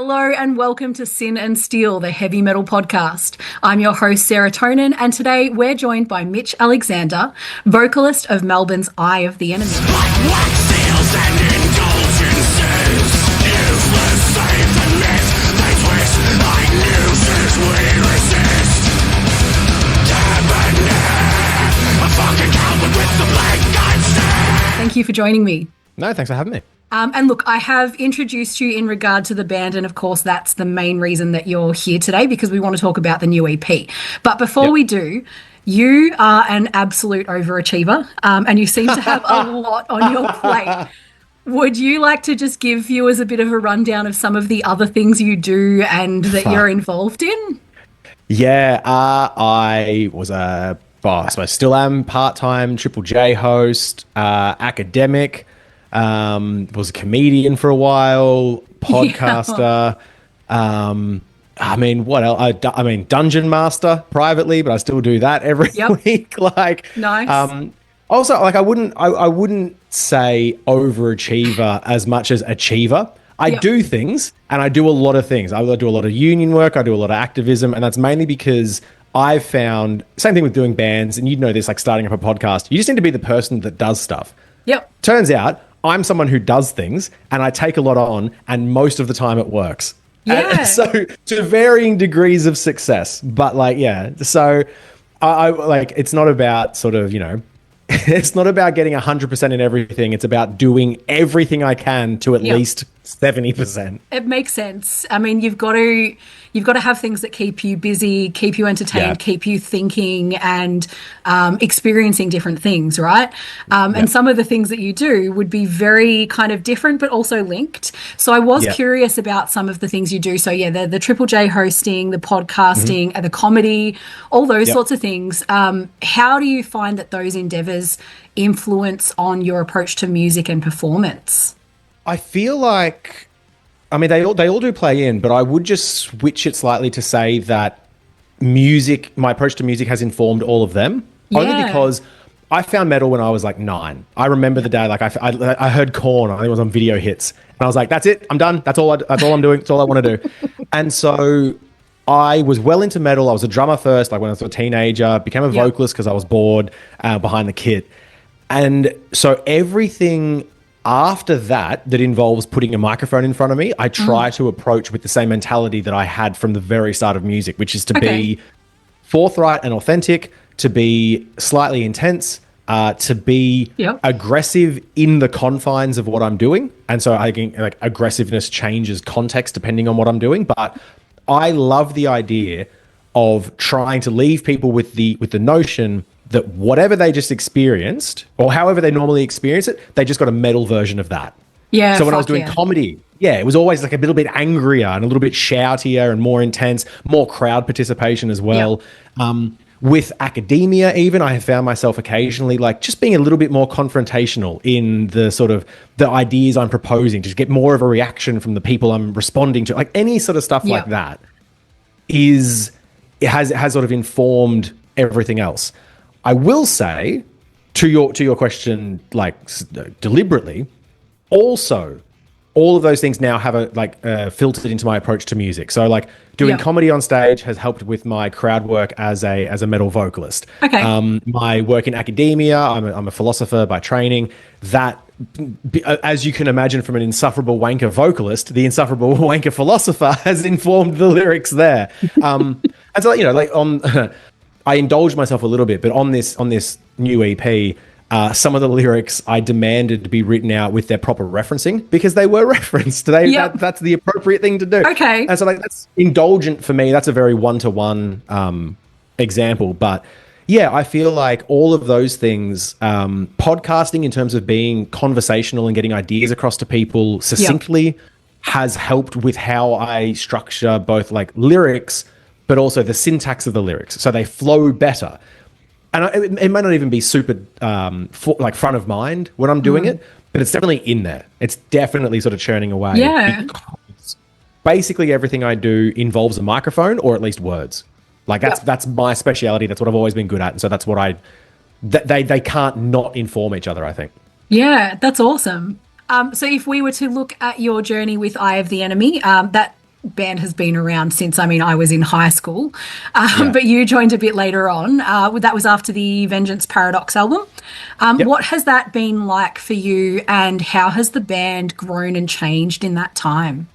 Hello and welcome to Sin and Steel, the heavy metal podcast. I'm your host, Sarah-Tonin, and today we're joined by Mitch Alexander, vocalist of Melbourne's Eye of the Enemy. Thank you for joining me. No, thanks for having me. And look, I have introduced you in regard to the band, and of course, that's the main reason that you're here today, because we want to talk about the new EP. But before we do, you are an absolute overachiever, and you seem to have a lot on your plate. Would you like to just give viewers a bit of a rundown of some of the other things you do and that you're involved in? Yeah, I was I suppose still am part-time Triple J host, academic. Was a comedian for a while, podcaster. I mean, what else? I mean, dungeon master privately, but I still do that every week. Nice. Also, I wouldn't say overachiever as much as achiever. I do things, and I do a lot of things. I do a lot of union work. I do a lot of activism, and that's mainly because I've found, same thing with doing bands, and you'd know this, like starting up a podcast, you just need to be the person that does stuff. Yep. Turns out I'm someone who does things, and I take a lot on, and most of the time it works. Yeah. And so to varying degrees of success, but so I like, it's not about sort of, it's not about getting 100% in everything. It's about doing everything I can to at least 70%. It makes sense. I mean, you've got to have things that keep you busy, keep you entertained, keep you thinking and experiencing different things, right? And some of the things that you do would be very kind of different, but also linked. So I was curious about some of the things you do. So the Triple J hosting, the podcasting, the comedy, all those sorts of things. How do you find that those endeavours influence on your approach to music and performance? I feel like, I mean, they all do play in, but I would just switch it slightly to say that my approach to music has informed all of them. Only because I found metal when I was like 9. I remember the day, like I heard Korn, I think it was on Video Hits, and I was like, that's it, I'm done. That's all I'm doing. That's all I want to do. And so I was well into metal. I was a drummer first, like when I was a teenager, became a vocalist because I was bored behind the kit. And so everything after that involves putting a microphone in front of me, I try to approach with the same mentality that I had from the very start of music, which is to be forthright and authentic, to be slightly intense, to be aggressive in the confines of what I'm doing. And so I think like aggressiveness changes context depending on what I'm doing. But I love the idea of trying to leave people with the notion that whatever they just experienced, or however they normally experience it, they just got a metal version of that. Yeah. So when I was doing comedy, it was always like a little bit angrier and a little bit shoutier and more intense, more crowd participation as well. With academia even, I have found myself occasionally like just being a little bit more confrontational in the sort of the ideas I'm proposing, to get more of a reaction from the people I'm responding to. Like any sort of stuff like that has sort of informed everything else. I will say, to your question, like deliberately, also all of those things now have filtered into my approach to music. So like doing comedy on stage has helped with my crowd work as a metal vocalist. Okay. My work in academia, I'm a philosopher by training. That, as you can imagine, from an insufferable wanker vocalist, the insufferable wanker philosopher has informed the lyrics there. And so I indulged myself a little bit, but on this new EP, some of the lyrics I demanded to be written out with their proper referencing, because they were referenced. That's the appropriate thing to do. Okay. And so that's indulgent for me. That's a very one-to-one example. But I feel like all of those things, podcasting in terms of being conversational and getting ideas across to people succinctly has helped with how I structure both like lyrics, but also the syntax of the lyrics, so they flow better. And it might not even be super front of mind when I'm doing it, but it's definitely in there. It's definitely sort of churning away. Yeah. Because basically everything I do involves a microphone or at least words. Like that's my speciality. That's what I've always been good at. And so that's what they can't not inform each other, I think. Yeah, that's awesome. So if we were to look at your journey with Eye of the Enemy, that band has been around since, I mean, I was in high school, Yeah. but you joined a bit later on. That was after the Vengeance Paradox album. Yep. What has that been like for you, and how has the band grown and changed in that time?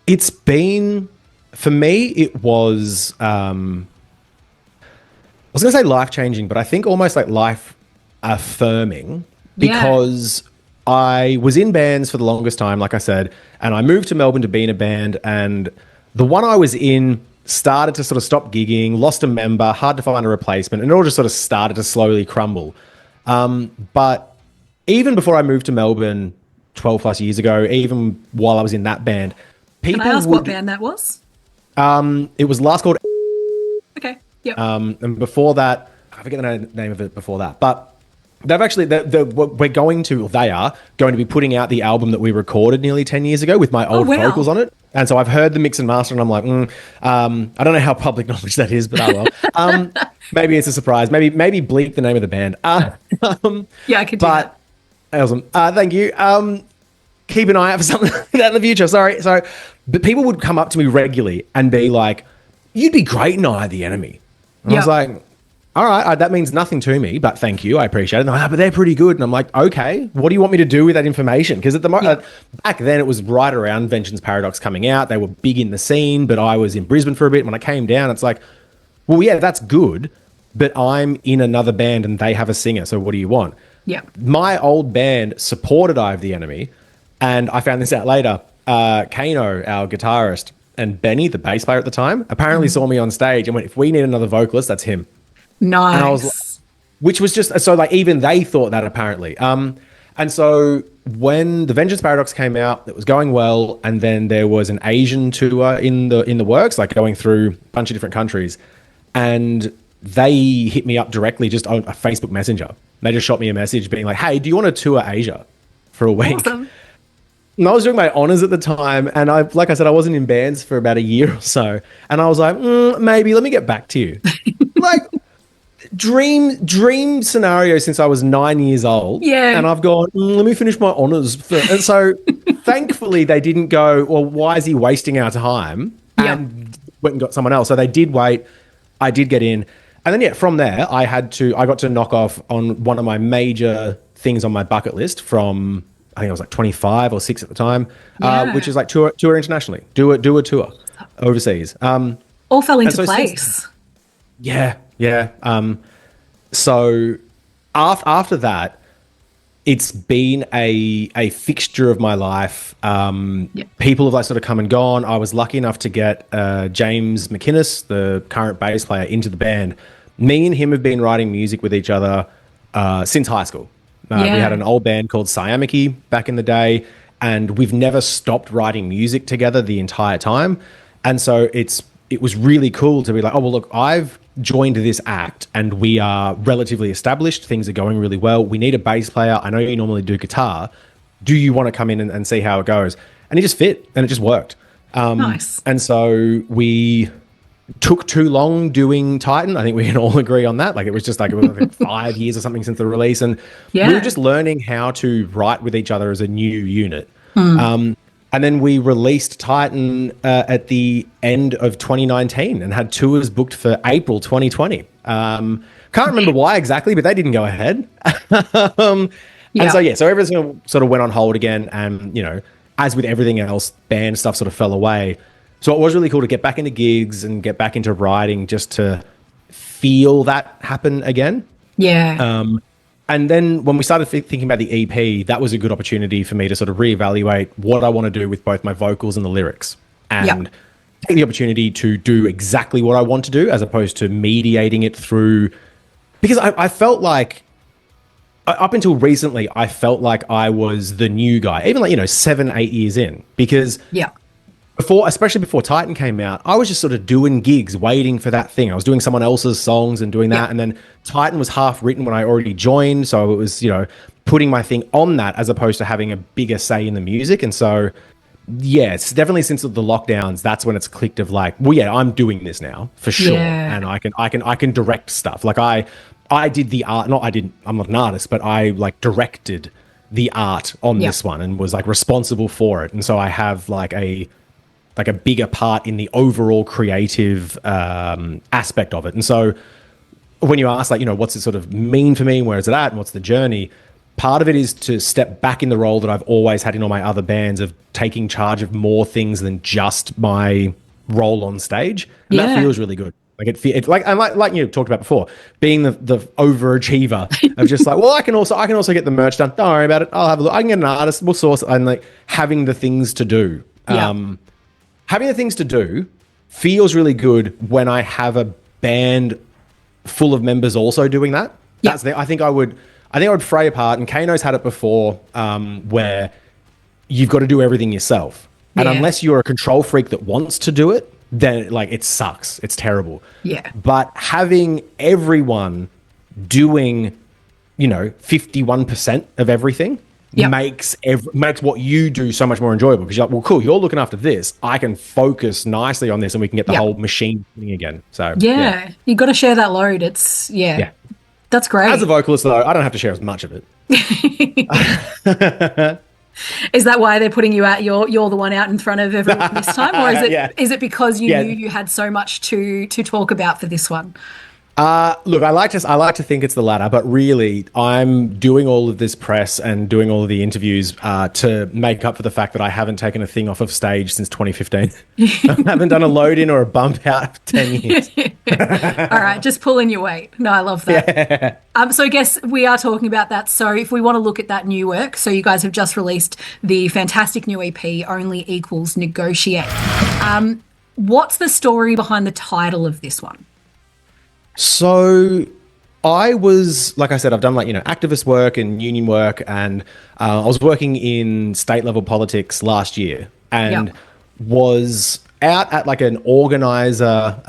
It's been, for me, it was, I was going to say life-changing, but I think almost like life-affirming, because I was in bands for the longest time, like I said, and I moved to Melbourne to be in a band, and the one I was in started to sort of stop gigging, lost a member, hard to find a replacement, and it all just sort of started to slowly crumble. But even before I moved to Melbourne 12 plus years ago, even while I was in that band, people Can I ask what band that was? It was last called. Okay. Yep. And before that, I forget the name of it before that, but they've actually, they are going to be putting out the album that we recorded nearly 10 years ago with my old vocals on it. And so I've heard the mix and master, and I'm like, I don't know how public knowledge that is, but oh well. Maybe it's a surprise. Maybe bleep the name of the band. Yeah, I could do that. Awesome. Thank you. Keep an eye out for something like that in the future. Sorry. But people would come up to me regularly and be like, "You'd be great in Eye of the Enemy." And I was like, all right, that means nothing to me, but thank you. I appreciate it. And they're like, but they're pretty good. And I'm like, okay, what do you want me to do with that information? Because at the moment, back then it was right around Vengeance Paradox coming out. They were big in the scene, but I was in Brisbane for a bit. When I came down, it's like, well, yeah, that's good, but I'm in another band and they have a singer. So what do you want? Yeah. My old band supported Eye of the Enemy. And I found this out later. Kano, our guitarist, and Benny, the bass player at the time, apparently saw me on stage and went, if we need another vocalist, that's him. Nice. And I was like, which was just, so like even they thought that apparently. And so when the Vengeance Paradox came out, it was going well. And then there was an Asian tour in the works, like going through a bunch of different countries. And they hit me up directly just on a Facebook Messenger. They just shot me a message being like, hey, do you want to tour Asia for a week? Awesome. And I was doing my honors at the time, and like I said, I wasn't in bands for about a year or so. And I was like, maybe let me get back to you. Like dream scenario since I was 9 years old. Yeah. And I've gone, let me finish my honors. And so thankfully they didn't go, well, why is he wasting our time? And went and got someone else. So they did wait. I did get in. And then, from there, I got to knock off on one of my major things on my bucket list from, I think I was like 25 or 6 at the time, which is like tour internationally, do a tour overseas. All fell into place. Yeah. So after that, it's been a fixture of my life. People have like sort of come and gone. I was lucky enough to get James McInnes, the current bass player, into the band. Me and him have been writing music with each other since high school. We had an old band called Siamiki back in the day, and we've never stopped writing music together the entire time. And so it was really cool to be like, oh, well, look, I've joined this act and we are relatively established. Things are going really well. We need a bass player. I know you normally do guitar. Do you want to come in and see how it goes? And it just fit and it just worked. Nice. And so we took too long doing Titan. I think we can all agree on that. Like it was just like, like 5 years or something since the release. And we were just learning how to write with each other as a new unit. And then we released Titan at the end of 2019 and had tours booked for April 2020. Can't remember why exactly, but they didn't go ahead. And so everything sort of went on hold again. And, as with everything else, band stuff sort of fell away. So it was really cool to get back into gigs and get back into writing just to feel that happen again. Yeah. And then when we started thinking about the EP, that was a good opportunity for me to sort of reevaluate what I want to do with both my vocals and the lyrics, and take the opportunity to do exactly what I want to do as opposed to mediating it through, because I felt like up until recently, I felt like I was the new guy, even like, 7-8 years in, because especially before Titan came out, I was just sort of doing gigs, waiting for that thing. I was doing someone else's songs and doing that. And then Titan was half written when I already joined. So it was, putting my thing on that as opposed to having a bigger say in the music. And so, it's definitely since the lockdowns, that's when it's clicked of like, well, I'm doing this now for sure. And I can direct stuff. Like I did the art, I'm not an artist, but I like directed the art on this one and was like responsible for it. And so I have like a like a bigger part in the overall creative aspect of it. And so when you ask, like, you know, what's it sort of mean for me, where is it at, and what's the journey, part of it is to step back in the role that I've always had in all my other bands of taking charge of more things than just my role on stage. And that feels really good. Like it like you talked about before, being the overachiever of just like, well, I can also get the merch done. Don't worry about it. I'll have a look. I can get an artist. We'll source it. And like having the things to do. Having the things to do feels really good when I have a band full of members also doing that. I think I would fray apart, and Kano's had it before, where you've got to do everything yourself. And unless you're a control freak that wants to do it, then like it sucks. It's terrible. Yeah. But having everyone doing, you know, 51% of everything makes what you do so much more enjoyable, because you're like, well, cool, you're looking after this. I can focus nicely on this, and we can get the whole machine running again. So you got to share that load. It's that's great. As a vocalist, though, I don't have to share as much of it. Is that why they're putting you out? You're the one out in front of everyone this time, or is it because you knew you had so much to talk about for this one? Look, I like to think it's the latter, but really, I'm doing all of this press and doing all of the interviews to make up for the fact that I haven't taken a thing off of stage since 2015. I haven't done a load in or a bump out for 10 years. All right, just pulling your weight. No, I love that. So I guess we are talking about that. So if we want to look at that new work, so you guys have just released the fantastic new EP, Only Equals Negotiate. What's the story behind the title of this one? So I was, like I said, I've done like, you know, activist work and union work, and I was working in state level politics last year, and was out at like an organizer,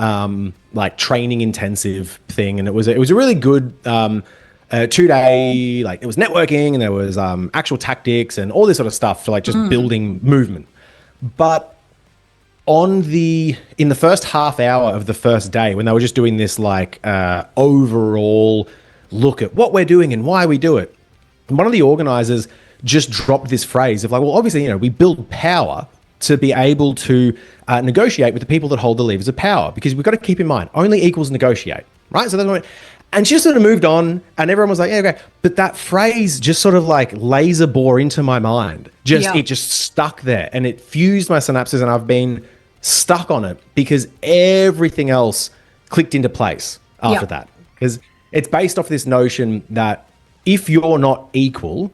like training intensive thing. And it was a really good 2-day, like it was networking, and there was actual tactics and all this sort of stuff for like just building movement. But in the first half hour of the first day, when they were just doing this like overall look at what we're doing and why we do it, one of the organizers just dropped this phrase of like, well, obviously, you know, we build power to be able to negotiate with the people that hold the levers of power, because we've got to keep in mind, only equals negotiate, right? So that's what, and she just sort of moved on, and everyone was like, yeah, okay. But that phrase just sort of like laser bore into my mind. It just stuck there, and it fused my synapses, and I've been stuck on it because everything else clicked into place after that. Because it's based off this notion that if you're not equal,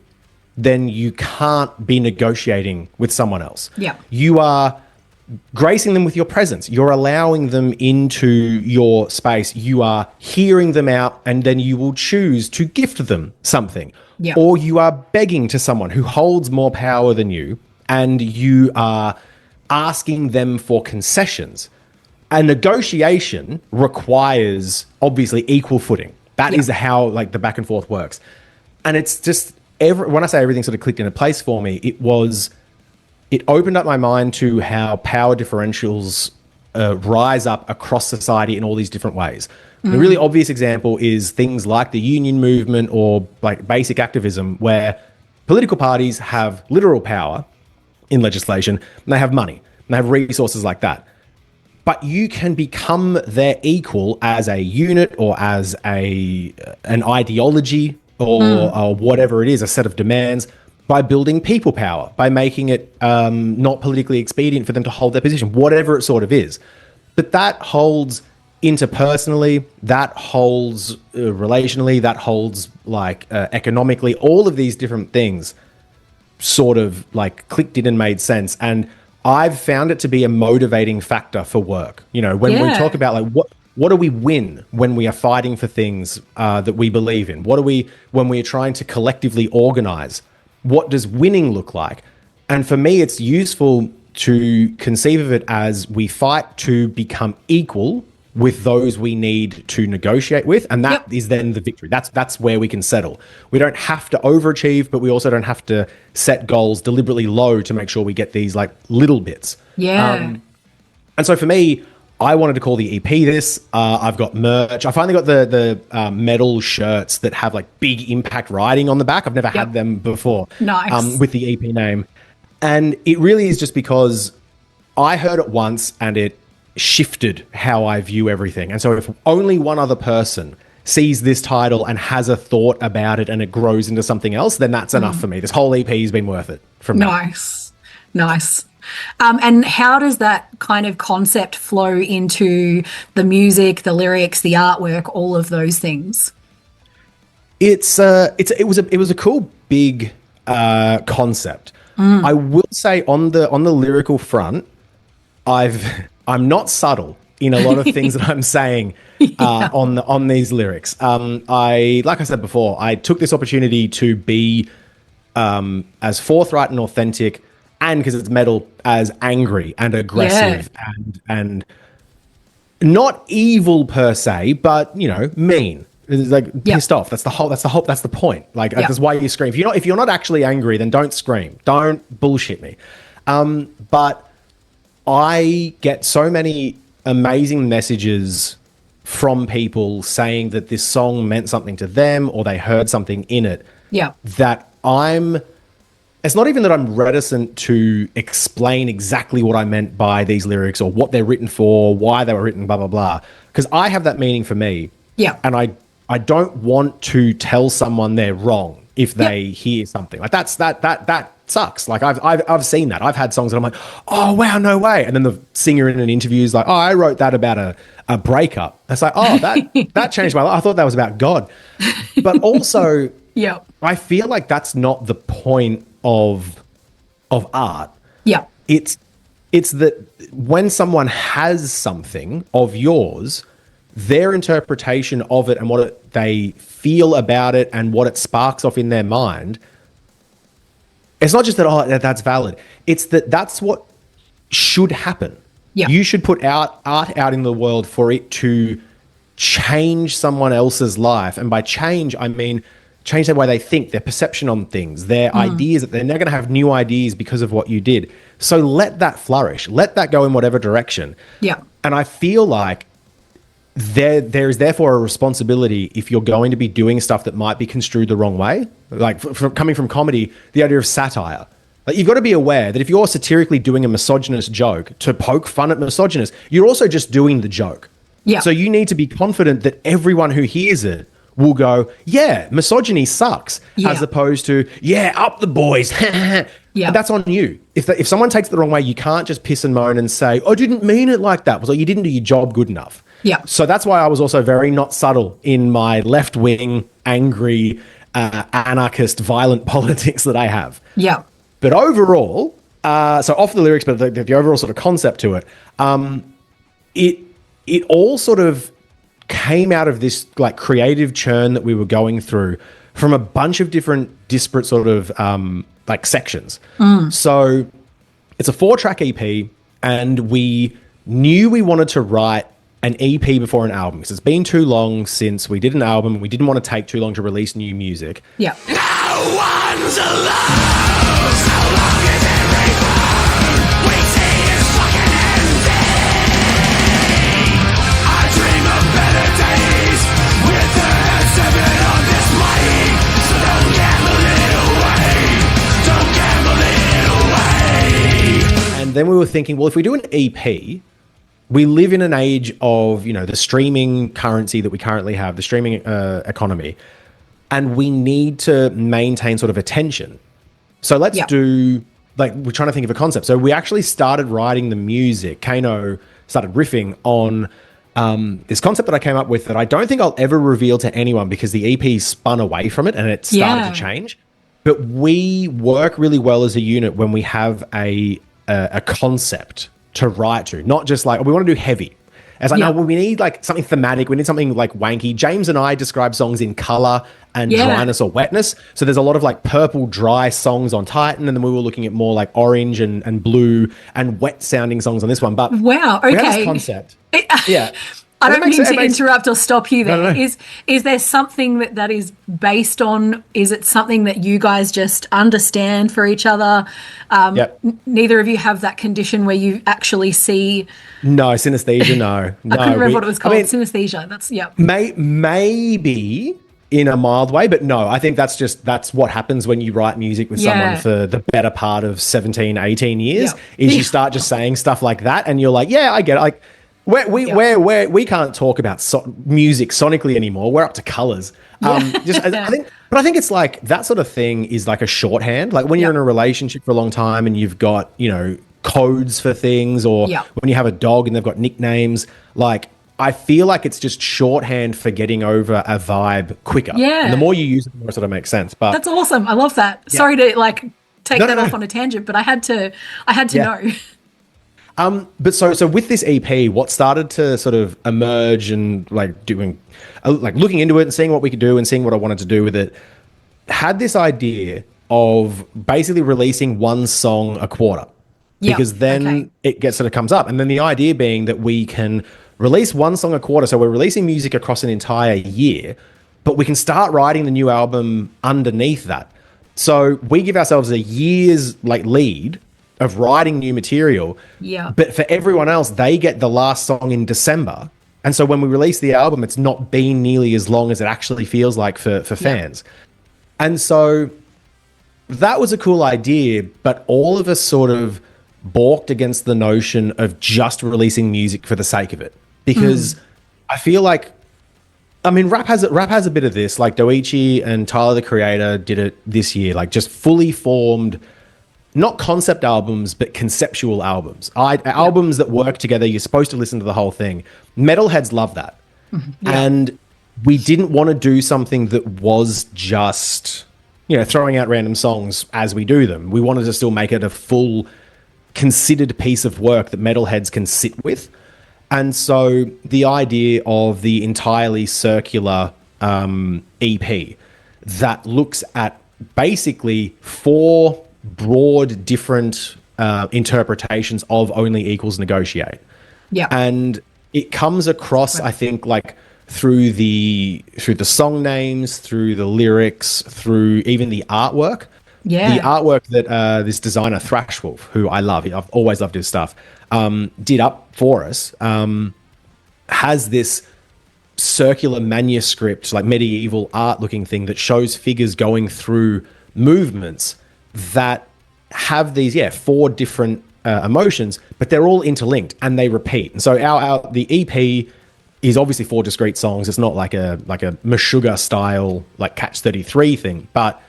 then you can't be negotiating with someone else. You are gracing them with your presence. You're allowing them into your space. You are hearing them out, and then you will choose to gift them something. Or you are begging to someone who holds more power than you, and you are asking them for concessions. A negotiation requires obviously equal footing. That is how like the back and forth works. And it's just when I say everything sort of clicked into place for me, it opened up my mind to how power differentials rise up across society in all these different ways. The really obvious example is things like the union movement or like basic activism, where political parties have literal power in legislation, and they have money, and they have resources like that. But you can become their equal as a unit or as an ideology or whatever it is, a set of demands, by building people power, by making it not politically expedient for them to hold their position, whatever it sort of is. But that holds interpersonally, that holds relationally, that holds like economically, all of these different things sort of like clicked in and made sense. And I've found it to be a motivating factor for work. You know, when we talk about like what do we win when we are fighting for things that we believe in? What do we, when we are trying to collectively organize, what does winning look like? And for me, it's useful to conceive of it as we fight to become equal with those we need to negotiate with, and that is then the victory. That's where we can settle. We don't have to overachieve, but we also don't have to set goals deliberately low to make sure we get these like little bits. And so for me, I wanted to call the EP this. I've got merch. I finally got the metal shirts that have like big impact writing on the back. I've never had them before. Nice. With the EP name. And it really is just because I heard it once and it shifted how I view everything. And so if only one other person sees this title and has a thought about it and it grows into something else, then that's enough for me. This whole EP has been worth it from now. Nice. And how does that kind of concept flow into the music, the lyrics, the artwork, all of those things? It was a cool big concept. I will say on the lyrical front, I'm not subtle in a lot of things that I'm saying on these lyrics. Like I said before, I took this opportunity to be as forthright and authentic, and because it's metal, as angry and aggressive and not evil per se, but mean. It's like pissed off. That's the point. Like that's why you scream. If you're not actually angry, then don't scream. Don't bullshit me. But I get so many amazing messages from people saying that this song meant something to them or they heard something in it. Yeah. That it's not even that I'm reticent to explain exactly what I meant by these lyrics or what they're written for, why they were written, blah, blah, blah. Because I have that meaning for me. Yeah. And I don't want to tell someone they're wrong if they hear something. Like that sucks. Like I've seen that. I've had songs that I'm like, oh wow, no way. And then the singer in an interview is like, oh, I wrote that about a breakup. It's like, oh, that changed my life. I thought that was about God. But also, I feel like that's not the point of art. Yeah. It's that when someone has something of yours, their interpretation of it and what they feel about it and what it sparks off in their mind, it's not just that, that's valid. It's that's what should happen. Yeah. You should put art out in the world for it to change someone else's life. And by change, I mean change the way they think, their perception on things, their ideas, that they're now going to have new ideas because of what you did. So let that flourish. Let that go in whatever direction. Yeah. And I feel like there is therefore a responsibility if you're going to be doing stuff that might be construed the wrong way. Like coming from comedy, the idea of satire. Like you've got to be aware that if you're satirically doing a misogynist joke to poke fun at misogynists, you're also just doing the joke. Yeah. So you need to be confident that everyone who hears it will go, yeah, misogyny sucks, as opposed to, yeah, up the boys. Yeah. And that's on you. If someone takes it the wrong way, you can't just piss and moan and say, I didn't mean it like that. Well, you didn't do your job good enough. Yeah. So that's why I was also very not subtle in my left-wing, angry, anarchist, violent politics that I have. Yeah. But overall, so off the lyrics, but the overall sort of concept to it, it all sort of came out of this like creative churn that we were going through from a bunch of different disparate sort of like sections. So it's a 4-track EP, and we knew we wanted to write an EP before an album because it's been too long since we did an album and we didn't want to take too long to release new music. Yeah. No one's alone. How long is every phone we see is fucking ending? I dream of better days with the head 7 on this mic. So don't gamble it away. Don't gamble it away. And then we were thinking, well, if we do an EP, we live in an age of, the streaming currency that we currently have, the streaming economy, and we need to maintain sort of attention. So let's do, we're trying to think of a concept. So we actually started writing the music. Kano started riffing on this concept that I came up with that I don't think I'll ever reveal to anyone because the EP spun away from it and it started to change. But we work really well as a unit when we have a concept to write to, not just like, we want to do heavy. It's like, no, well, we need like something thematic. We need something like wanky. James and I describe songs in color and dryness or wetness. So there's a lot of like purple, dry songs on Titan. And then we were looking at more like orange and blue and wet sounding songs on this one. But wow, okay. We have this concept. I don't mean to interrupt or stop you there. No. Is there something that is based on? Is it something that you guys just understand for each other? Neither of you have that condition where you actually see. No, synesthesia. No, I couldn't remember what it was called. Synesthesia. That's Maybe in a mild way, but no, I think that's what happens when you write music with someone for the better part of 17, 18 years, is you start just saying stuff like that, and you're like, yeah, I get it. Like, we can't talk about music sonically anymore. We're up to colors. I think it's like that sort of thing is like a shorthand. Like when you're in a relationship for a long time and you've got, you know, codes for things, or when you have a dog and they've got nicknames, like, I feel like it's just shorthand for getting over a vibe quicker. Yeah. And the more you use it, the more it sort of makes sense. But that's awesome. I love that. Yeah. Sorry to like take that off on a tangent, but I had to know. But so with this EP, what started to sort of emerge and like doing, like looking into it and seeing what we could do and seeing what I wanted to do with it, had this idea of basically releasing one song a quarter. Because then it sort of comes up. And then the idea being that we can release one song a quarter. So we're releasing music across an entire year, but we can start writing the new album underneath that. So we give ourselves a year's like lead of writing new material. Yeah. But for everyone else, they get the last song in December. And so when we release the album, it's not been nearly as long as it actually feels like for fans. And so that was a cool idea, but all of us sort of balked against the notion of just releasing music for the sake of it. Because I feel like, I mean, rap has a bit of this. Like Doichi and Tyler the Creator did it this year, like just fully formed, not concept albums, but conceptual albums. Albums that work together. You're supposed to listen to the whole thing. Metalheads love that. And we didn't want to do something that was just, you know, throwing out random songs as we do them. We wanted to still make it a full, considered piece of work that metalheads can sit with. And so the idea of the entirely circular EP that looks at basically 4 broad different interpretations of Only Equals Negotiate. Yeah. And it comes across, I think, like through the song names, through the lyrics, through even the artwork. Yeah. The artwork that this designer, Thrashwolf, who I love, I've always loved his stuff, did up for us, has this circular manuscript, like medieval art looking thing that shows figures going through movements that have these, 4 different emotions, but they're all interlinked and they repeat. And so the EP is obviously 4 discrete songs. It's not like a Meshuggah style, like Catch 33 thing, but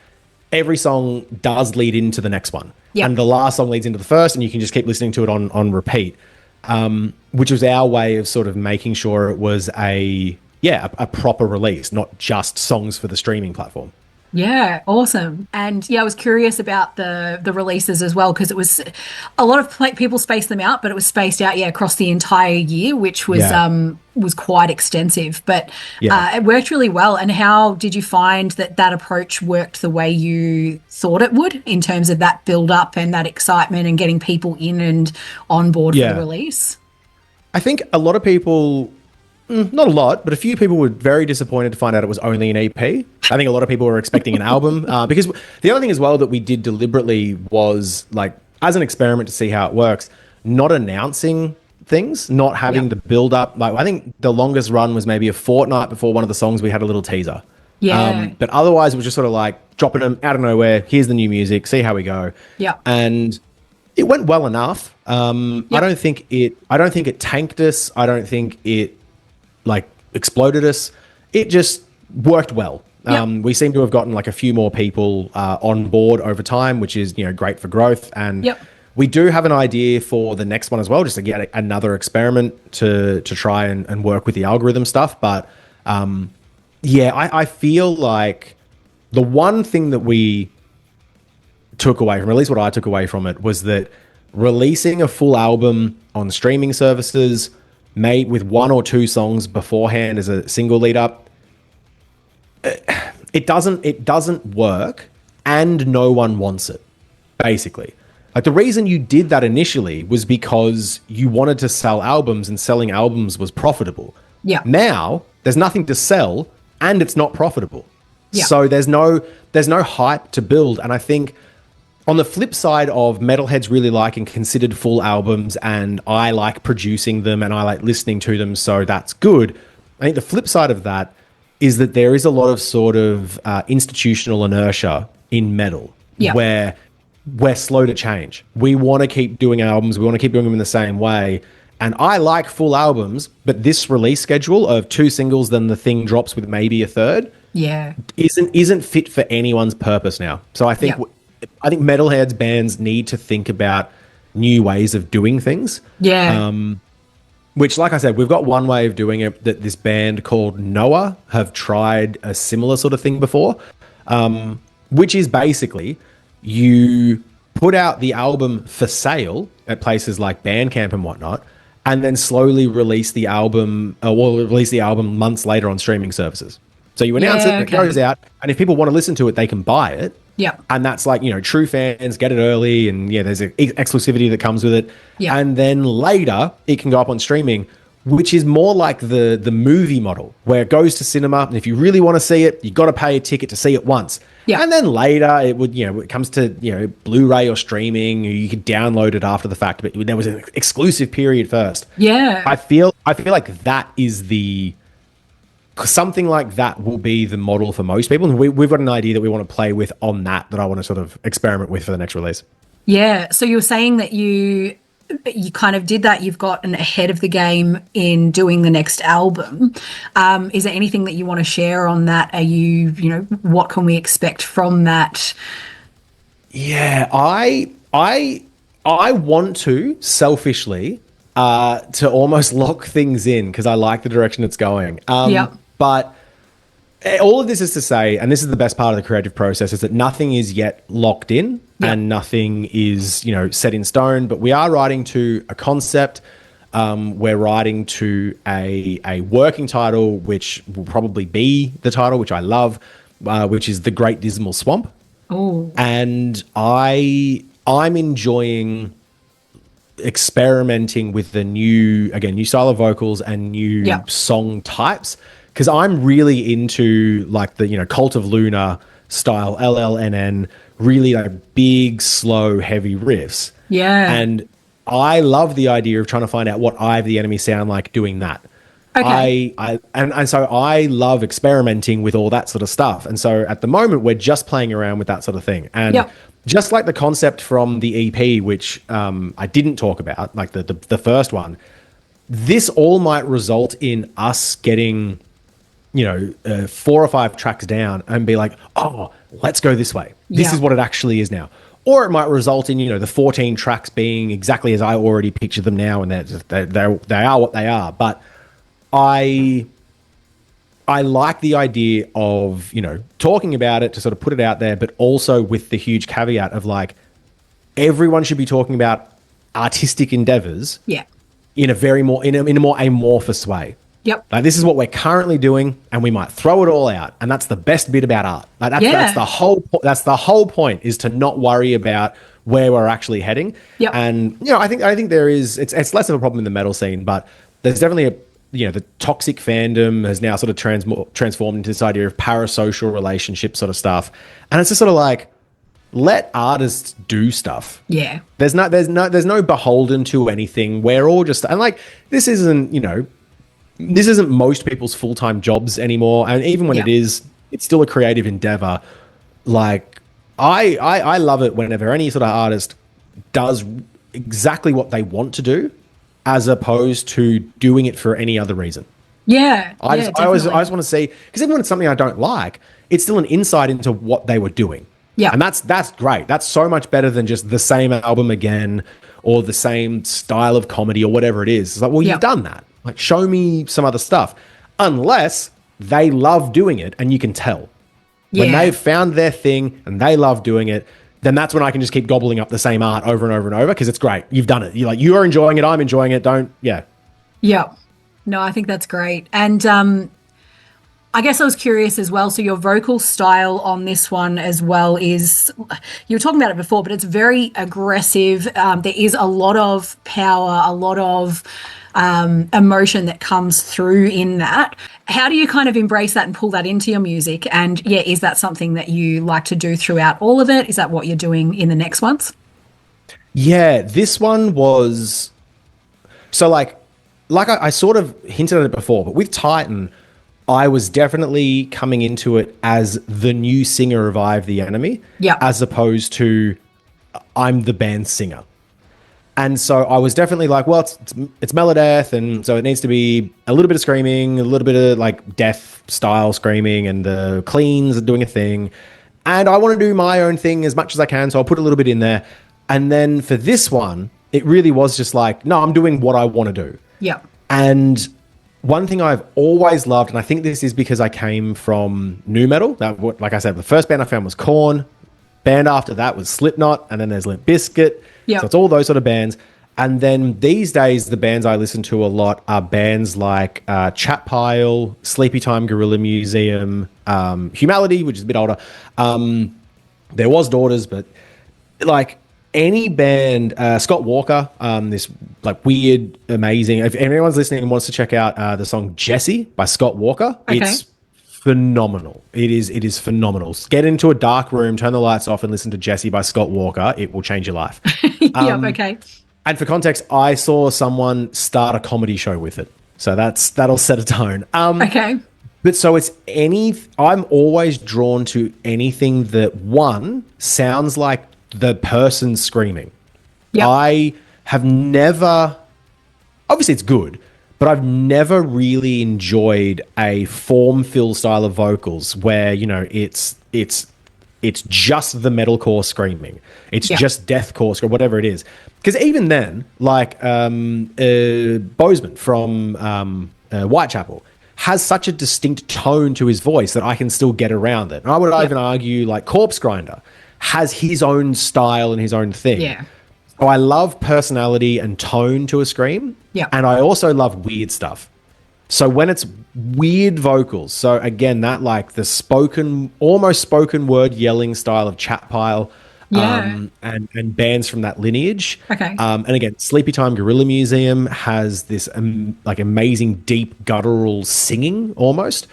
every song does lead into the next one. Yep. And the last song leads into the first, and you can just keep listening to it on repeat, which was our way of sort of making sure it was a proper release, not just songs for the streaming platform. Yeah, awesome. And I was curious about the releases as well, because it was a lot of people spaced them out, but it was spaced out across the entire year, which was quite extensive, but it worked really well. And how did you find that approach worked the way you thought it would, in terms of that build up and that excitement and getting people in and on board for the release? I think a lot of people, not a lot, but a few people were very disappointed to find out it was only an EP. I think a lot of people were expecting an album, because the other thing as well that we did deliberately was, like, as an experiment to see how it works, not announcing things, not having the build up. Like, I think the longest run was maybe a fortnight before one of the songs we had a little teaser. Yeah. But otherwise it was just sort of like dropping them out of nowhere. Here's the new music, see how we go. Yeah. And it went well enough. I don't think it tanked us. I don't think it like exploded us. It just worked well. We seem to have gotten like a few more people on board over time, which is, great for growth. And we do have an idea for the next one as well, just to get another experiment to try and work with the algorithm stuff. But I feel like the one thing that we took away from, at least what I took away from it, was that releasing a full album on streaming services made with 1 or 2 songs beforehand as a single lead up, it doesn't work, and no one wants it, basically. Like, the reason you did that initially was because you wanted to sell albums, and selling albums was profitable. Yeah. Now there's nothing to sell and it's not profitable. Yeah. So there's no hype to build. And I think on the flip side of metalheads really liking considered full albums, and I like producing them and I like listening to them, so that's good. I think the flip side of that is that there is a lot of sort of institutional inertia in metal where we're slow to change. We want to keep doing albums. We want to keep doing them in the same way. And I like full albums, but this release schedule of 2 singles, then the thing drops with maybe a third, isn't fit for anyone's purpose now. So I think metalheads, bands need to think about new ways of doing things. Which, like I said, we've got one way of doing it that this band called Noah have tried a similar sort of thing before, which is basically you put out the album for sale at places like Bandcamp and whatnot, and then slowly release the album, release the album months later on streaming services. So you announce it goes out, and if people want to listen to it, they can buy it. Yeah. And that's like, true fans get it early, and there's an exclusivity that comes with it. Yeah. And then later it can go up on streaming, which is more like the movie model where it goes to cinema. And if you really want to see it, you got to pay a ticket to see it once. Yeah. And then later it would, it comes to, Blu-ray or streaming, you could download it after the fact, but there was an exclusive period first. Yeah. I feel like that is something like that will be the model for most people. And we've got an idea that we want to play with on that I want to sort of experiment with for the next release. Yeah. So you were saying that you kind of did that. You've gotten ahead of the game in doing the next album. Is there anything that you want to share on that? Are you, what can we expect from that? Yeah, I want to selfishly to almost lock things in because I like the direction it's going. But all of this is to say, and this is the best part of the creative process, is that nothing is yet locked in and nothing is, set in stone. But we are writing to a concept. We're writing to a working title, which will probably be the title, which I love, which is The Great Dismal Swamp. Oh. And I'm enjoying experimenting with the new style of vocals and new song types. Because I'm really into like the, Cult of Luna style, LLNN, really like big, slow, heavy riffs. Yeah. And I love the idea of trying to find out what Eye of the Enemy sound like doing that. Okay. And so I love experimenting with all that sort of stuff. And so at the moment, we're just playing around with that sort of thing. And just like the concept from the EP, which I didn't talk about, like the first one, this all might result in us getting 4 or 5 tracks down and be like, oh, let's go this way. This is what it actually is now. Or it might result in, the 14 tracks being exactly as I already picture them now, and they are what they are. But I like the idea of, talking about it to sort of put it out there, but also with the huge caveat of like, everyone should be talking about artistic endeavors in a more amorphous way. Yep. Like, this is what we're currently doing, and we might throw it all out, and that's the best bit about art. Like, that's the whole. That's the whole point, is to not worry about where we're actually heading. Yep. And I think there is. It's less of a problem in the metal scene, but there's definitely the toxic fandom has now sort of transformed into this idea of parasocial relationship sort of stuff, and it's just sort of like, let artists do stuff. Yeah. There's no beholden to anything. We're all just, and like, this isn't this isn't most people's full-time jobs anymore. And even when it is, it's still a creative endeavor. Like, I love it whenever any sort of artist does exactly what they want to do, as opposed to doing it for any other reason. Yeah. I always want to see, because even when it's something I don't like, it's still an insight into what they were doing. Yeah. And that's great. That's so much better than just the same album again, or the same style of comedy, or whatever it is. It's like, well, you've done that. Like, show me some other stuff. Unless they love doing it and you can tell. When they've found their thing and they love doing it, then that's when I can just keep gobbling up the same art over and over and over, because it's great. You've done it. You are enjoying it. I'm enjoying it. Yeah. No, I think that's great. And I guess I was curious as well. So your vocal style on this one as well is, you were talking about it before, but it's very aggressive. There is a lot of power, a lot of emotion that comes through in that. How do you kind of embrace that and pull that into your music? And is that something that you like to do throughout all of it? Is that what you're doing in the next ones? Yeah, this one was, so like I sort of hinted at it before, but with Titan, I was definitely coming into it as the new singer of Eye of the Enemy, as opposed to I'm the band singer. And so I was definitely like, well, it's Melodeath, and so it needs to be a little bit of screaming, a little bit of like death style screaming, and the cleans are doing a thing. And I want to do my own thing as much as I can, so I'll put a little bit in there. And then for this one, it really was just like, no, I'm doing what I want to do. Yeah. And one thing I've always loved, and I think this is because I came from nu metal. Like I said, the first band I found was Korn. Band after that was Slipknot, and then there's Limp Bizkit. Yeah. So it's all those sort of bands. And then these days, the bands I listen to a lot are bands like Chat Pile, Sleepy Time Gorilla Museum, Humanity, which is a bit older. There was Daughters, but like any band, Scott Walker, this like weird, amazing. If anyone's listening and wants to check out the song Jessie by Scott Walker, it's phenomenal. It is phenomenal. Get into a dark room, turn the lights off, and listen to Jessie by Scott Walker. It will change your life. Okay. And for context, I saw someone start a comedy show with it, so that'll set a tone. Okay. But so I'm always drawn to anything that one sounds like the person screaming. Yeah. I have never, obviously it's good, but I've never really enjoyed a form fill style of vocals where, you know, it's just the metalcore screaming. It's just deathcore or whatever it is. Because even then, like Bozeman from Whitechapel has such a distinct tone to his voice that I can still get around it. And I would even argue like Corpse Grinder has his own style and his own thing. Yeah. So I love personality and tone to a scream. Yeah. And I also love weird stuff. So when it's weird vocals, so again, that like the almost spoken word yelling style of Chat Pile, and bands from that lineage. Okay. And again, Sleepy Time Gorilla Museum has this like amazing deep guttural singing almost.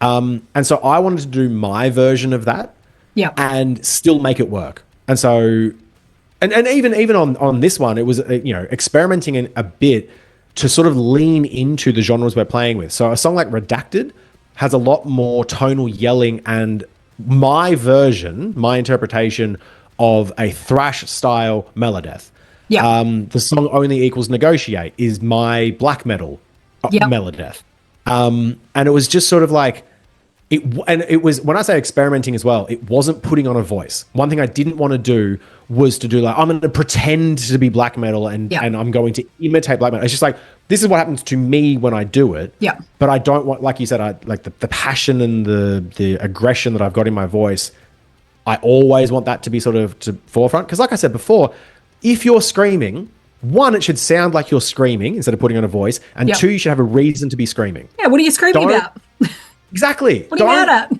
And so I wanted to do my version of that. Yeah. And still make it work. And so, and even on this one, it was, experimenting in a bit to sort of lean into the genres we're playing with. So a song like Redacted has a lot more tonal yelling, and my version, my interpretation of a thrash style Melodeath. Yeah. The song Only Equals Negotiate is my black metal Melodeath. And it was just sort of like, it was, when I say experimenting as well, it wasn't putting on a voice. One thing I didn't want to do was to do like, I'm going to pretend to be black metal and I'm going to imitate black metal. It's just like, this is what happens to me when I do it. Yeah. But I don't want, like you said, I like the passion and the aggression that I've got in my voice. I always want that to be sort of to forefront. Because like I said before, if you're screaming, one, it should sound like you're screaming instead of putting on a voice. And two, you should have a reason to be screaming. Yeah, what are you screaming about? Exactly. What are you mad at?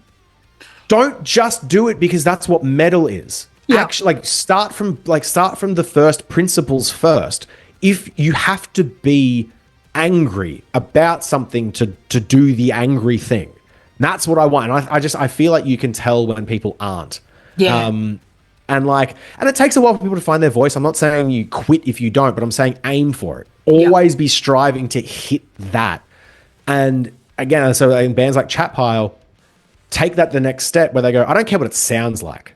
Don't just do it because that's what metal is. Yeah. Actually, like start from the first principles first. If you have to be angry about something to do the angry thing, that's what I want. And I feel like you can tell when people aren't. Yeah. And it takes a while for people to find their voice. I'm not saying you quit if you don't, but I'm saying aim for it. Always be striving to hit that. And again, so in bands like Chat Pile, take that the next step where they go, I don't care what it sounds like.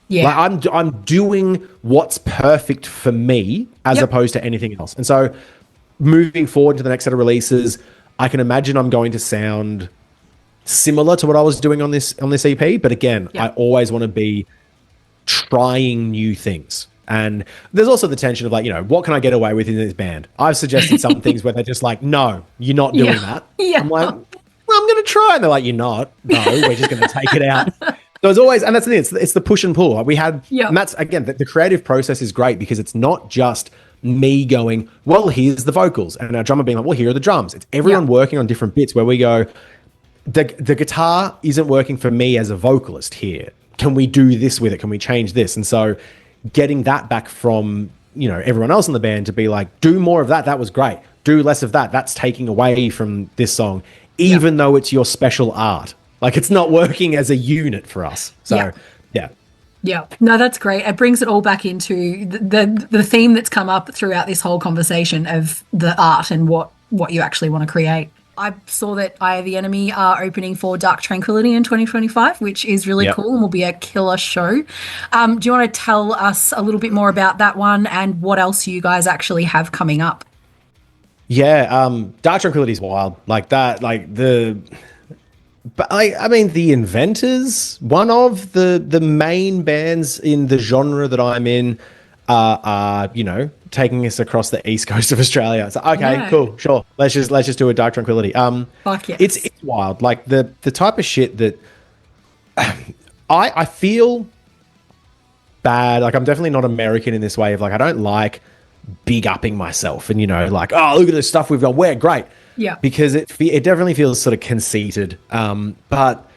Yeah. Like I'm doing what's perfect for me as opposed to anything else. And so moving forward to the next set of releases, I can imagine I'm going to sound similar to what I was doing on this EP. But again, I always want to be trying new things. And there's also the tension of like, what can I get away with in this band? I've suggested some things where they're just like, no, you're not doing that. Yeah. I'm like, well, I'm going to try. And they're like, you're not. No, we're just going to take it out. So it's always, and that's the thing, it's the push and pull. Like we had, and that's, again, the creative process is great because it's not just me going, well, here's the vocals. And our drummer being like, well, here are the drums. It's everyone working on different bits where we go, the guitar isn't working for me as a vocalist here. Can we do this with it? Can we change this? And so getting that back from, everyone else in the band to be like, do more of that. That was great. Do less of that. That's taking away from this song, even though it's your special art. Like it's not working as a unit for us. So, Yeah. No, that's great. It brings it all back into the theme that's come up throughout this whole conversation of the art and what you actually want to create. I saw that Eye of the Enemy are opening for Dark Tranquillity in 2025, which is really cool and will be a killer show. Do you want to tell us a little bit more about that one and what else you guys actually have coming up? Yeah, Dark Tranquillity is wild. Like that, but I mean, the Inventors, one of the main bands in the genre that I'm in, are taking us across the east coast of Australia. So okay, cool, sure. Let's just do a Dark Tranquillity. Fuck yes. It's wild. Like the type of shit that I feel bad. Like I'm definitely not American in this way of like I don't like big upping myself and like, oh, look at the stuff we've done. We're great. Yeah. Because it definitely feels sort of conceited. But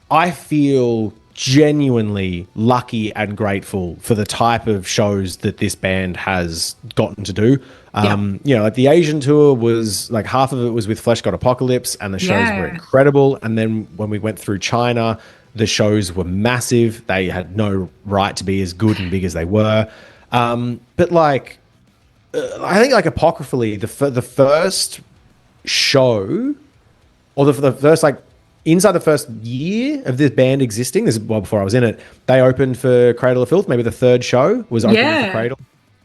I feel genuinely lucky and grateful for the type of shows that this band has gotten to do. Like the Asian tour was like half of it was with Flesh God Apocalypse and the shows were incredible. And then when we went through China, the shows were massive. They had no right to be as good and big as they were. But like, I think like apocryphally, the first show or the first like inside the first year of this band existing, this is well before I was in it, they opened for Cradle of Filth. Maybe the third show was opening for Cradle.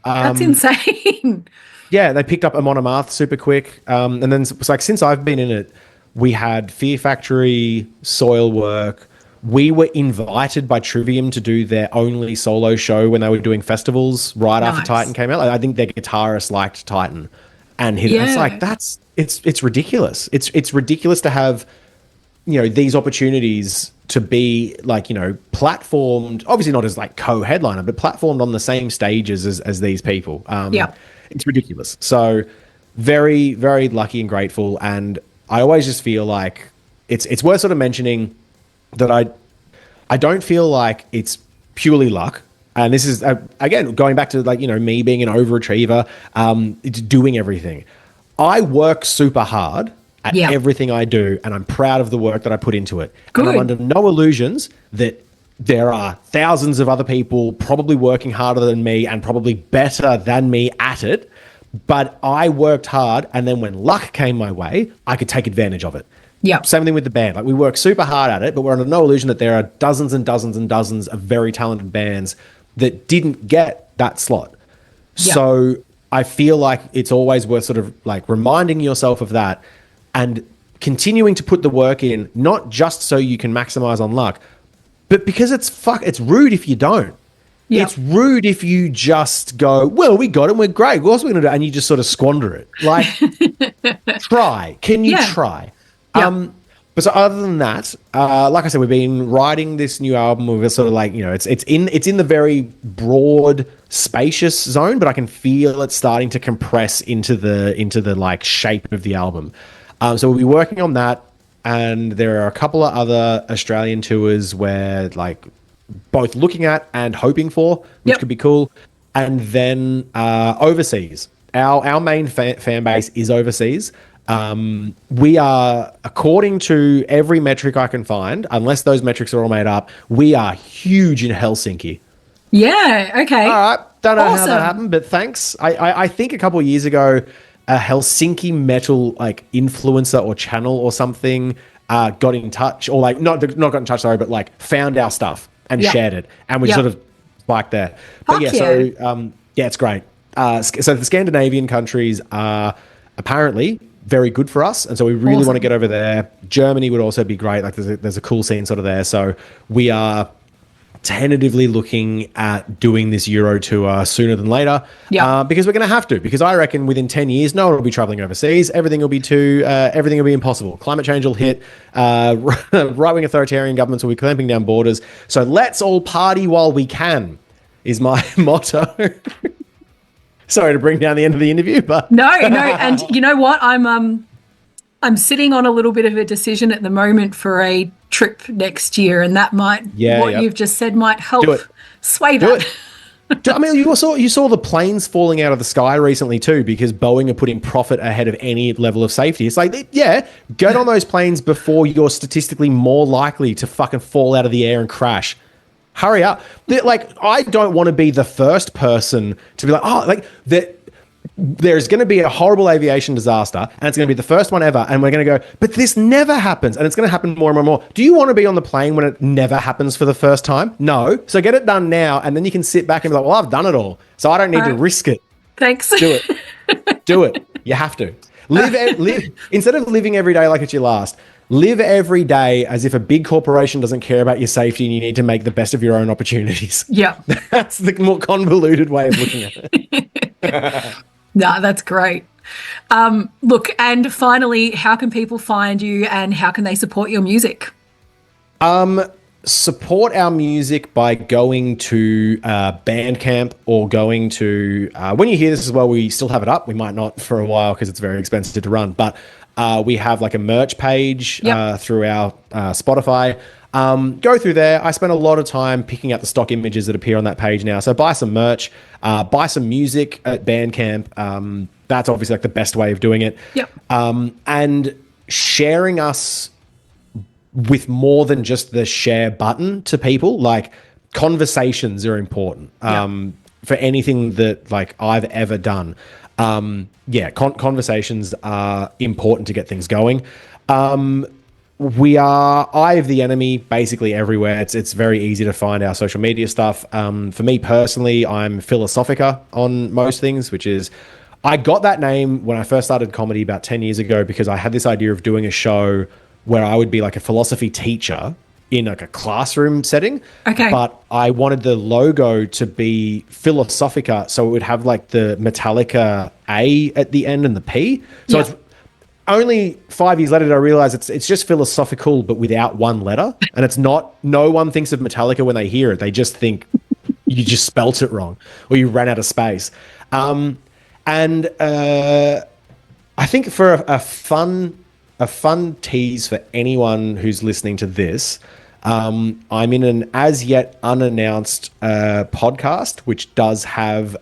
That's insane. Yeah, they picked up Amon Amarth super quick. And then it's like since I've been in it, we had Fear Factory, Soilwork. We were invited by Trivium to do their only solo show when they were doing festivals right after Titan came out. Like, I think their guitarist liked Titan and hit it. It's like it's ridiculous. It's ridiculous to have these opportunities to be like, platformed, obviously not as like co-headliner, but platformed on the same stages as these people. It's ridiculous. So very, very lucky and grateful. And I always just feel like it's worth sort of mentioning that I don't feel like it's purely luck. And this is, again, going back to like, me being an overachiever, it's doing everything. I work super hard at everything I do, and I'm proud of the work that I put into it. Good. And I'm under no illusions that there are thousands of other people probably working harder than me and probably better than me at it. But I worked hard, and then when luck came my way, I could take advantage of it. Yeah. Same thing with the band. Like we work super hard at it, but we're under no illusion that there are dozens and dozens and dozens of very talented bands that didn't get that slot. Yep. So I feel like it's always worth sort of like reminding yourself of that and continuing to put the work in, not just so you can maximize on luck, but because it's rude if you don't. Yep. It's rude if you just go, well, we got it, we're great. What else are we going to do? And you just sort of squander it. Like, try. Can you try? Yep. But so other than that, like I said, we've been writing this new album. We're sort of like, it's in the very broad, spacious zone, but I can feel it starting to compress into the like shape of the album. So we'll be working on that, and there are a couple of other Australian tours where like both looking at and hoping for, which could be cool. And then overseas, our main fan base is overseas. We are, according to every metric I can find, unless those metrics are all made up, we are huge in Helsinki. Yeah, okay. All right. Don't know how that happened, but thanks. I think a couple of years ago, a Helsinki metal like influencer or channel or something got in touch, or like not got in touch, sorry, but like found our stuff and shared it, and we sort of spiked there. But so it's great. So the Scandinavian countries are apparently very good for us, and so we really want to get over there. Germany would also be great. Like there's a cool scene sort of there. So we are tentatively looking at doing this Euro tour sooner than later, because we're going to have to. Because I reckon within 10 years, no one will be traveling overseas. Everything will be impossible. Climate change will hit. Right-wing authoritarian governments will be clamping down borders. So let's all party while we can, is my motto. Sorry to bring down the end of the interview, but no. And you know what? I'm sitting on a little bit of a decision at the moment for a trip next year, and that might you've just said might help sway that. I mean, you saw the planes falling out of the sky recently too, because Boeing are putting profit ahead of any level of safety. It's like, get on those planes before you're statistically more likely to fucking fall out of the air and crash. Hurry up. Like, I don't want to be the first person to be like, there's going to be a horrible aviation disaster and it's going to be the first one ever. And we're going to go, but this never happens. And it's going to happen more and more and more. Do you want to be on the plane when it never happens for the first time? No. So get it done now. And then you can sit back and be like, well, I've done it all. So I don't need to risk it. Thanks. Do it. Do it. You have to. Live. Instead of living every day like it's your last, live every day as if a big corporation doesn't care about your safety and you need to make the best of your own opportunities. Yeah. That's the more convoluted way of looking at it. No, that's great. Look, and finally, how can people find you and how can they support your music? Support our music by going to Bandcamp or going to, when you hear this as well, we still have it up. We might not for a while because it's very expensive to run, but we have like a merch page through our Spotify. Go through there. I spend a lot of time picking out the stock images that appear on that page now. So buy some merch, buy some music at Bandcamp. That's obviously like the best way of doing it. Yep. And sharing us with more than just the share button to people. Like conversations are important for anything that like I've ever done. Conversations are important to get things going. We are Eye of the Enemy basically everywhere. It's very easy to find our social media stuff. For me personally, I'm Philosophica on most things, which is, I got that name when I first started comedy about 10 years ago because I had this idea of doing a show where I would be like a philosophy teacher in like a classroom setting. Okay. But I wanted the logo to be Philosophica, so it would have like the Metallica A at the end and the P. So it's only 5 years later did I realize it's just philosophical, but without one letter. And it's not, no one thinks of Metallica when they hear it. They just think you just spelt it wrong or you ran out of space. I think for a fun tease for anyone who's listening to this, I'm in an as yet unannounced podcast, which does have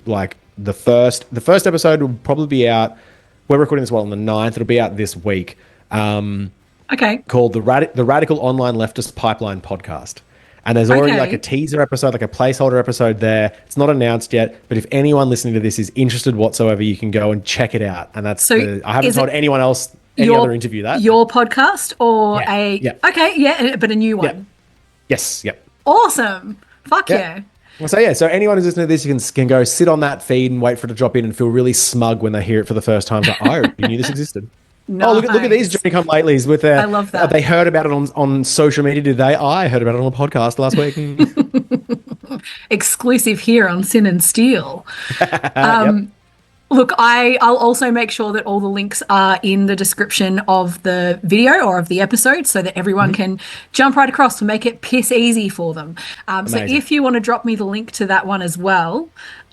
like the first episode will probably be out. We're recording this on the 9th. It'll be out this week. Okay. Called the Radical Online Leftist Pipeline Podcast. And there's already like a teaser episode, like a placeholder episode there. It's not announced yet, but if anyone listening to this is interested whatsoever, you can go and check it out. And that's I haven't told anyone else any other interview that. Your podcast or but a new one. Yeah. Yes. Yep. Awesome. Fuck yeah. So anyone who's listening to this, can go sit on that feed and wait for it to drop in and feel really smug when they hear it for the first time. Like, oh, you knew this existed. Nice. Oh, look at these Johnny Come Latelys with their. I love that. They heard about it on social media today. I heard about it on a podcast last week. Exclusive here on Sin and Steel. Look, I'll also make sure that all the links are in the description of the video or of the episode so that everyone can jump right across to make it piss easy for them. So if you want to drop me the link to that one as well,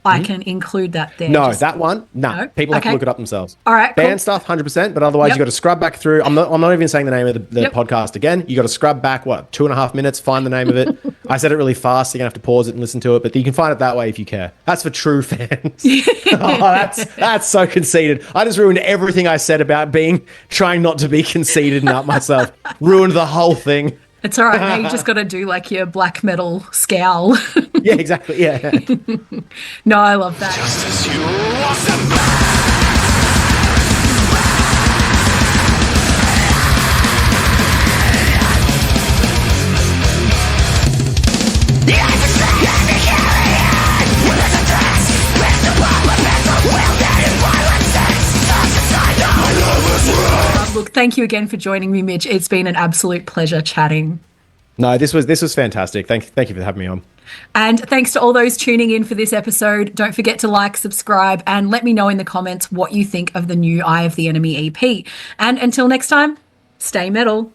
I can include that there. No, that one, no. People have to look it up themselves. All right, Band stuff, 100%, but otherwise you've got to scrub back through. I'm not even saying the name of the podcast again. You got to scrub back, 2.5 minutes, find the name of it. I said it really fast, so you're going to have to pause it and listen to it, but you can find it that way if you care. That's for true fans. That's so conceited. I just ruined everything I said about trying not to be conceited and up myself. Ruined the whole thing. It's all right. Now you just got to do like your black metal scowl. Yeah, exactly. Yeah. No, I love that. Just as you awesome. Look, thank you again for joining me, Mitch. It's been an absolute pleasure chatting. No, this was fantastic. Thank you for having me on. And thanks to all those tuning in for this episode. Don't forget to like, subscribe, and let me know in the comments what you think of the new Eye of the Enemy EP. And until next time, stay metal.